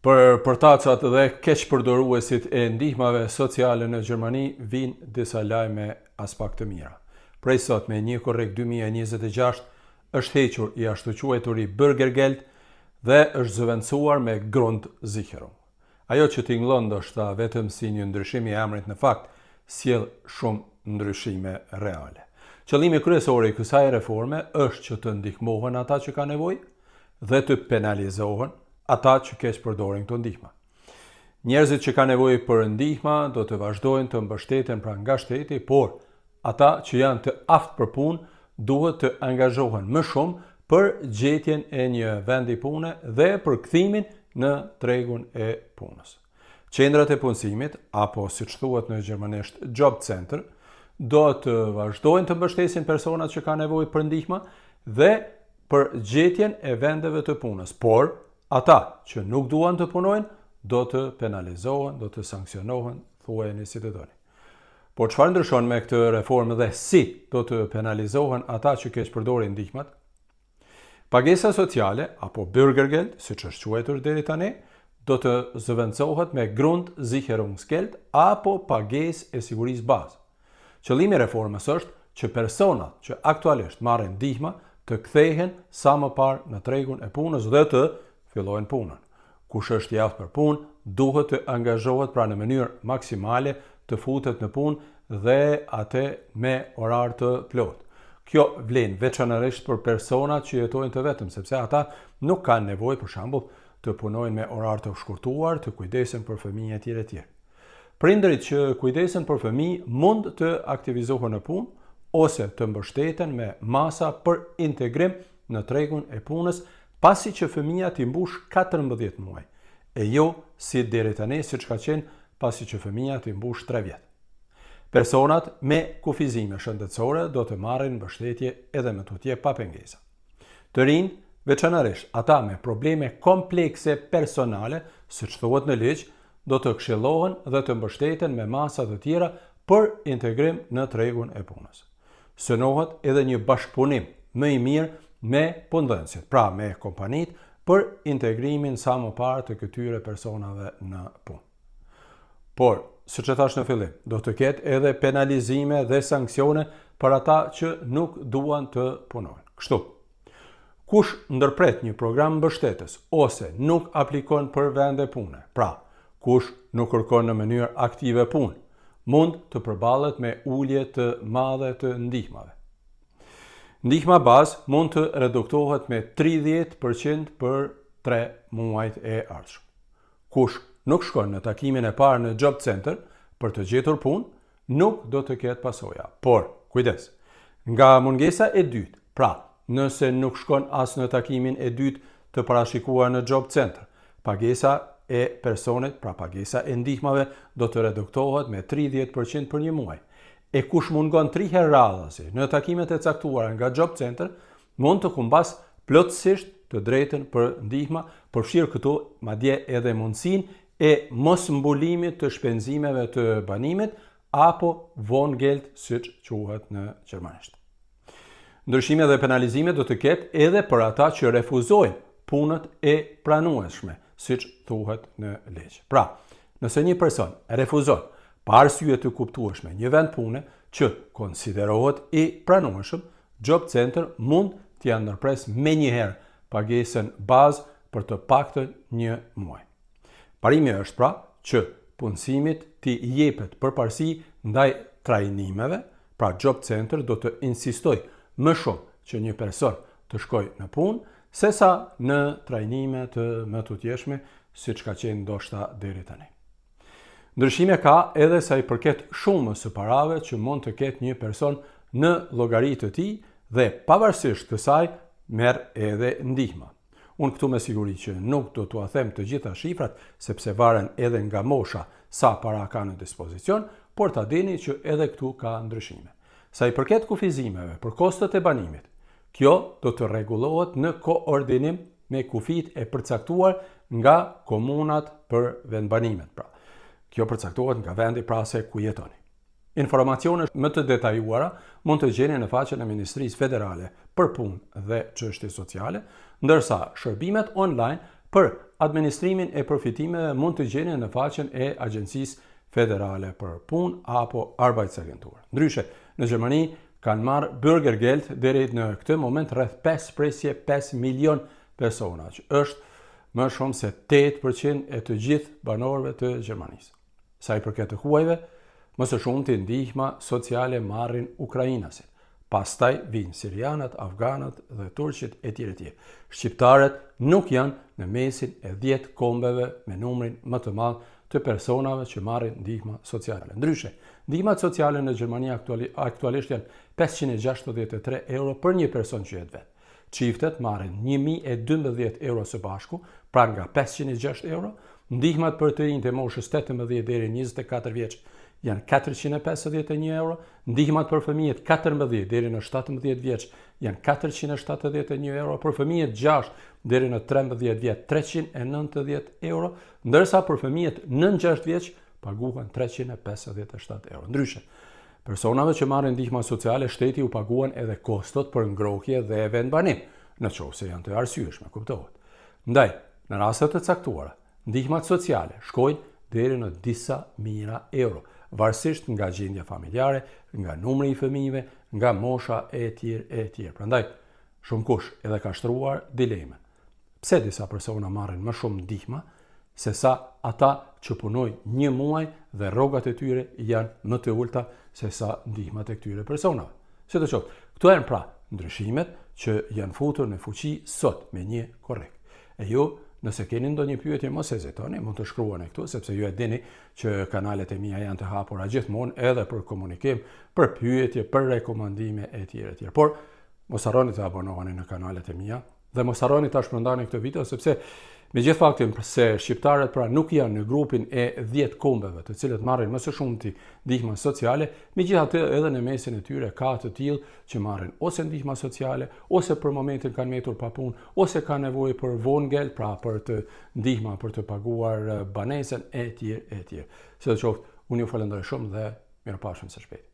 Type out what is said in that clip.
Për tacat dhe keq përdoruesit e ndihmave sociale në Gjermani vinë disa lajme as pak të mira. Prej sot me 1 korrik 2026 është hequr i ashtu quajturi Bürgergeld dhe është zëvendësuar me Grundsicherung. Ajo që tingëllon ndoshta vetëm si një ndryshim i emrit në fakt sjell shumë ndryshime reale. Qëllimi kryesor i kësaj reforme është që të ndihmohen ata që kanë nevojë dhe të penalizohen ata që keq përdorin këto ndihma. Njerëzit që kanë nevojë për ndihma do të vazhdojnë të mbështeten pra nga shteti, por ata që janë të aftë për punë duhet të angazhohen më shumë për gjetjen e një vendi pune dhe për kthimin në tregun e punës. Qendrat e punësimit, apo siç thuhet në gjermanisht Job Center, do të vazhdojnë të mbështesin personat që kanë nevojë për ndihma dhe për gjetjen e vendeve të punës, por ata që nuk duan të punojnë do të penalizohen, do të sankcionohen, thuajeni si të doni. Por çfarë ndryshon me këtë reformë dhe si do të penalizohen ata që keq përdorin ndihmat? Pagesa sociale, apo Bürgergeld, siç është quajtur deri tani, do të zëvendësohet me Grundsicherungsgeld apo pagesë e sigurisë bazë. Qëllimi i reformës është që personat që aktualisht marrin ndihma të kthehen sa më parë në tregun e punës dhe të fillojnë punën. Kush është i aftë për punë, duhet të angazhohet pra në mënyrë maksimale të futet në punë dhe atë me orar të plotë. Kjo vlen veçanërisht për personat që jetojnë të vetëm, sepse ata nuk kanë nevojë për shembull të punojnë me orar të shkurtuar, të kujdesen për fëmijë etj. Prindërit që kujdesen për fëmijë mund të aktivizohen në punë ose të mbështeten me masa për integrim në tregun e punës pasi që fëmija t'i mbush 14 muaj, e jo si deri tani siç ka qenë pasi që fëmija t'i mbush 3 vjet. Personat me kufizime shëndetësore do të marrin mbështetje edhe me tutje pa pengesa. Të rinj, veçanërisht ata me probleme komplekse personale, siç thuhet në ligj, do të këshillohen dhe të mbështeten me masa të tjera për integrim në tregun e punës. Synohet edhe një bashkëpunim më i mirë me punëdhënësit, pra me kompanit, për integrimin sa më parë të këtyre personave në punë. Por, siç e thash në fillim, do të ketë edhe penalizime dhe sanksione për ata që nuk duan të punojnë. Kështu, kush ndërpret një program mbështetës ose nuk aplikon për vende pune, pra kush nuk kërkon në mënyrë aktive punë, mund të përballet me ulje të madhe të ndihmave. Ndihma bazë mund të reduktohet me 30% për 3 muajt e ardhshëm. Kush nuk shkon në takimin e parë në Job Center për të gjetur punë, nuk do të ketë pasoja. Por, kujdes, nga mungesa e dytë, pra nëse nuk shkon as në takimin e dytë të parashikuar në Job Center, pagesa e personit, pra pagesa e ndihmave, do të reduktohet me 30% për një muaj. E kush mungon 3 herë radhësi në takimet e caktuara nga Job Center, mund të humbas plotësisht të drejtën për ndihma, përfshirë këtu madje edhe mundësinë e mos mbulimit të shpenzimeve të banimit apo Wohngeld, siç quhet në gjermanisht. Ndryshime dhe penalizime do të ketë edhe për ata që refuzojnë punët e pranueshme, siç thuhet në ligj. Pra, nëse një person refuzon pa arsye të kuptueshme një vend pune që konsiderohet i pranueshëm, Job Center mund t'ia ndërpres menjëherë pagesën bazë për të paktën 1 muaj. Parimi është pra që punësimit t'i jepet përparësi ndaj trajnimeve, pra Job Center do të insistoj më shumë që një person të shkojë në punë sesa në trajnime të më tutjeshme, siç ka qenë ndoshta deri tani. Ndryshime ka edhe sa i përket shumës së parave që mund të ketë një person në llogaritë të tij dhe pavarësisht kësaj merr edhe ndihma. Unë këtu me siguri që nuk do t'ua them të gjitha shifrat, sepse varen edhe nga mosha sa para ka në dispozicion, por ta dini që edhe këtu ka ndryshime. Sa i përket kufizimeve për kostot e banimit, kjo do të rregullohet në koordinim me kufit e përcaktuar nga komunat për vendbanimet. Pra, kjo përcaktohet nga vendi prase ku jetoni. Informacione më të detajuara mund të gjeni në faqen e Ministrisë Federale për Punë dhe Çështje Sociale, ndërsa shërbimet online për administrimin e përfitimeve mund të gjeni në faqen e Agjencisë Federale për Punë apo Arbeitsagentur. Ndryshe, në Gjermani kanë marrë Bürgergeld deri në këtë moment rreth 5 milion persona, që është më shumë se 8% e të gjithë banorëve të Gjermanisë. Sa i përket të huajve, më së shumti ndihma sociale marrin ukrainasit. Pastaj vijnë sirianët, afganët dhe turqit e tjerë tjerë. Shqiptarët nuk janë në mesin e 10 kombeve me numrin më të madh të personave që marrin ndihma sociale. Ndryshe, ndihmat sociale në Gjermani aktualisht janë 563 euro për një person që jetë vetë. Çiftet marrin 1012 euro së bashku, pra nga 506 euro. Ndihmat për të rinjtë e moshës 18 deri 24 vjeç janë 451 euro, ndihmat për fëmijët 14 deri në 17 vjeç janë 471 euro, për fëmijët 6 deri në 13 vjeç 390 euro, ndërsa për fëmijët nën 6 vjeç paguhen 357 euro. Ndryshe, personave që marrin ndihma sociale, shteti u paguan edhe kostot për ngrohje dhe vendbanim, nëse janë të arsyeshme, kuptohet. Ndaj, në raste të caktuara, ndihmat sociale shkojnë deri në disa mijëra euro, varësisht nga gjendja familjare, nga numri i fëmijëve, nga mosha e tjerë. Prandaj, shumë kush edhe ka shtruar dilemen. Pse disa persona marrin më shumë ndihma se sa ata që punojnë një muaj dhe rrogat e tyre janë më të ulta se sa ndihmat e këtyre personave. Si të qoftë, këto janë pra ndryshimet që janë futur në fuqi sot me një korrekt. E ju, nëse keni ndonjë pyetje, mos hezitoni, mund të shkruani këtu, sepse ju e dini që kanalet e mia janë të hapura gjithmonë edhe për komunikim, për pyetje, për rekomandime e tjera. Por mos harroni të abonoheni në kanalet e mia dhe mos harroni ta shpërndani këtë video, sepse me gjithë faktin se shqiptarët pra nuk janë në grupin e 10 kombeve të cilët marrin më së shumti ndihma sociale, megjithatë edhe në mesin e tyre ka të tillë që marrin ose ndihma sociale, ose për momentin kanë mbetur pa punë, ose kanë nevojë për Wohngeld, pra për të ndihma për të paguar banesën e tjerë. Si do qoftë, unë ju falenderoj shumë dhe mirupafshim së shpejti.